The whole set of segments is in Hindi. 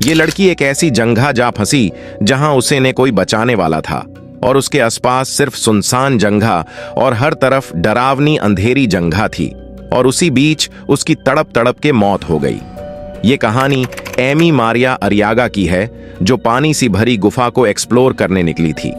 ये लड़की एक ऐसी जगह जा फंसी जहां उसे ने कोई बचाने वाला था और उसके आसपास सिर्फ सुनसान जगह और हर तरफ डरावनी अंधेरी जगह थी और उसी बीच उसकी तड़प तड़प के मौत हो गई। ये कहानी एमी मारिया अरियागा की है, जो पानी सी भरी गुफा को एक्सप्लोर करने निकली थी।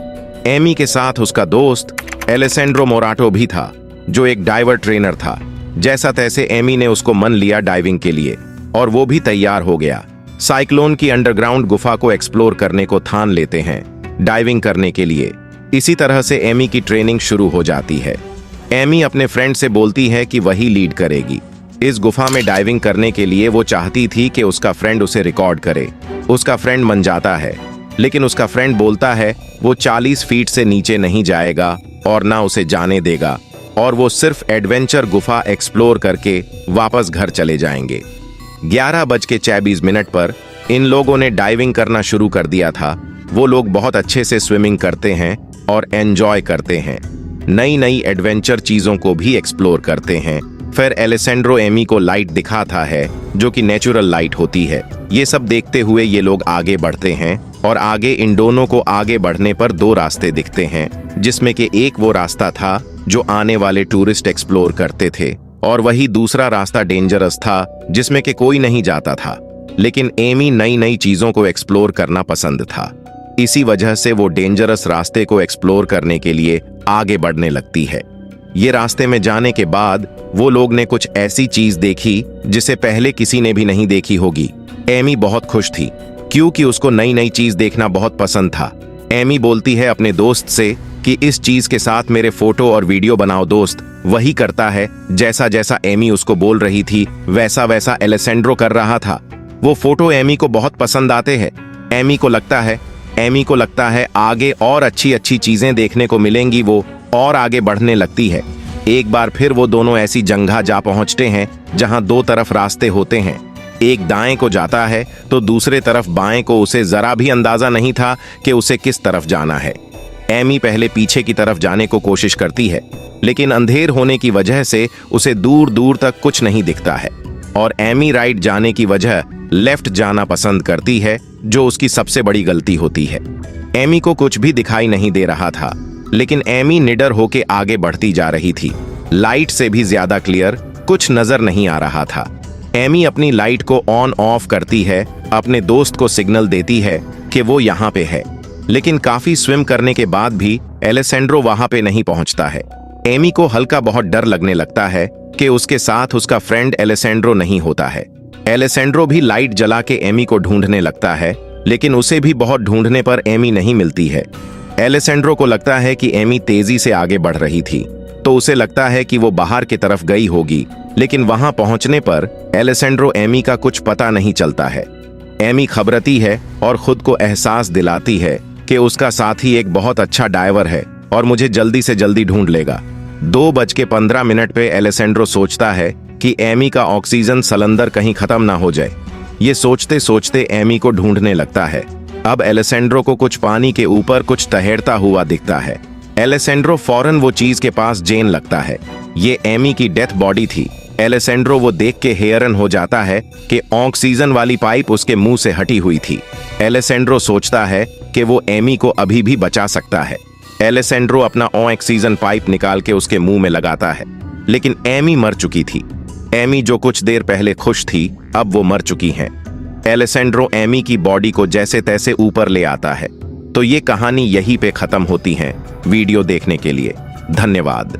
एमी के साथ उसका दोस्त एलेसेंड्रो मोराटो भी था, जो एक डाइवर ट्रेनर था। जैसा तैसे एमी ने उसको मन लिया डाइविंग के लिए और वो भी तैयार हो गया। साइक्लोन की अंडरग्राउंड गुफा को एक्सप्लोर करने को ठान लेते हैं डाइविंग करने के लिए। इसी तरह से एमी की ट्रेनिंग शुरू हो जाती है। एमी अपने फ्रेंड से बोलती है कि वही लीड करेगी। इस गुफा में डाइविंग करने के लिए वो चाहती थी कि उसका फ्रेंड उसे रिकॉर्ड करे। उसका फ्रेंड मन जाता है, लेकिन उसका फ्रेंड बोलता है वो 40 फीट से नीचे नहीं जाएगा और ना उसे जाने देगा और वो सिर्फ एडवेंचर गुफा एक्सप्लोर करके वापस घर चले जाएंगे। 11:24 पर इन लोगों ने डाइविंग करना शुरू कर दिया था। वो लोग बहुत अच्छे से स्विमिंग करते हैं और एंजॉय करते हैं, नई नई एडवेंचर चीजों को भी एक्सप्लोर करते हैं। फिर एलेसेंड्रो एमी को लाइट दिखाता है, जो कि नेचुरल लाइट होती है। ये सब देखते हुए ये लोग आगे बढ़ते हैं और आगे इन दोनों को आगे बढ़ने पर 2 रास्ते दिखते हैं, जिसमें कि एक वो रास्ता था जो आने वाले टूरिस्ट एक्सप्लोर करते थे और वही दूसरा रास्ता डेंजरस था, जिसमें कि कोई नहीं जाता था। लेकिन एमी नई नई चीजों को एक्सप्लोर करना पसंद था, इसी वजह से वो डेंजरस रास्ते को एक्सप्लोर करने के लिए आगे बढ़ने लगती है। ये रास्ते में जाने के बाद वो लोग ने कुछ ऐसी चीज देखी जिसे पहले किसी ने भी नहीं देखी होगी। एमी बहुत खुश थी क्योंकि उसको नई नई चीज देखना बहुत पसंद था। एमी बोलती है अपने दोस्त से कि इस चीज के साथ मेरे फोटो और वीडियो बनाओ। दोस्त वही करता है जैसा जैसा एमी उसको बोल रही थी, वैसा वैसा एलेसेंड्रो कर रहा था। वो फोटो एमी को बहुत पसंद आते हैं। एमी को लगता है आगे और अच्छी अच्छी चीजें देखने को मिलेंगी। वो और आगे बढ़ने लगती है। एक बार फिर वो दोनों ऐसी जगह जा पहुंचते हैं जहां 2 तरफ रास्ते होते हैं। एक दाएं को जाता है तो दूसरे तरफ बाएं को। उसे जरा भी अंदाजा नहीं था कि उसे किस तरफ जाना है। एमी पहले पीछे की तरफ जाने को कोशिश करती है, लेकिन अंधेर होने की वजह से उसे दूर दूर तक कुछ नहीं दिखता है और एमी राइट जाने की वजह लेफ्ट जाना पसंद करती है, जो उसकी सबसे बड़ी गलती होती है। एमी को कुछ भी दिखाई नहीं दे रहा था, लेकिन एमी निडर होके आगे बढ़ती जा रही थी। लाइट से भी ज्यादा क्लियर कुछ नजर नहीं आ रहा था। एमी अपनी लाइट को ऑन ऑफ करती है, अपने दोस्त को सिग्नल देती है कि वो यहाँ पे है, लेकिन काफी स्विम करने के बाद भी एलेसेंड्रो वहां पे नहीं पहुंचता है। एमी को हल्का बहुत डर लगने लगता है कि उसके साथ उसका फ्रेंड एलेसेंड्रो नहीं होता है। एलेसेंड्रो भी लाइट जला के एमी को ढूंढने लगता है, लेकिन उसे भी बहुत ढूंढने पर एमी नहीं मिलती है। एलेसेंड्रो को लगता है कि एमी तेजी से आगे बढ़ रही थी, तो उसे लगता है कि वो बाहर की तरफ गई होगी, लेकिन वहां पहुंचने पर एलेसेंड्रो एमी का कुछ पता नहीं चलता है। एमी घबराती है और खुद को एहसास दिलाती है कि उसका साथी एक बहुत अच्छा डाइवर है और मुझे जल्दी से जल्दी ढूंढ लेगा। 2:15 पे एलेसेंड्रो सोचता है कि एमी का ऑक्सीजन सिलेंडर कहीं खत्म ना हो जाए। ये सोचते सोचते एमी को ढूंढने लगता है। अब एलेसेंड्रो को कुछ पानी के ऊपर कुछ तैरता हुआ दिखता है। एलेसेंड्रो फौरन वो चीज के पास जेन लगता है। ये एमी की डेथ बॉडी थी। एलेसेंड्रो वो देख के हैरान हो जाता है कि ऑक्सीजन वाली पाइप उसके मुंह से हटी हुई थी। एलेसेंड्रो सोचता है कि वो एमी को अभी भी बचा सकता है। एलेसेंड्रो अपना ऑक्सीजन पाइप निकाल के उसके मुंह में लगाता है, लेकिन एमी मर चुकी थी। एमी जो कुछ देर पहले खुश थी, अब वो मर चुकी हैं। एलेसेंड्रो एमी की बॉडी को जैसे तैसे ऊपर ले आता है। तो ये कहानी यहीं पे खत्म होती है। वीडियो देखने के लिए धन्यवाद।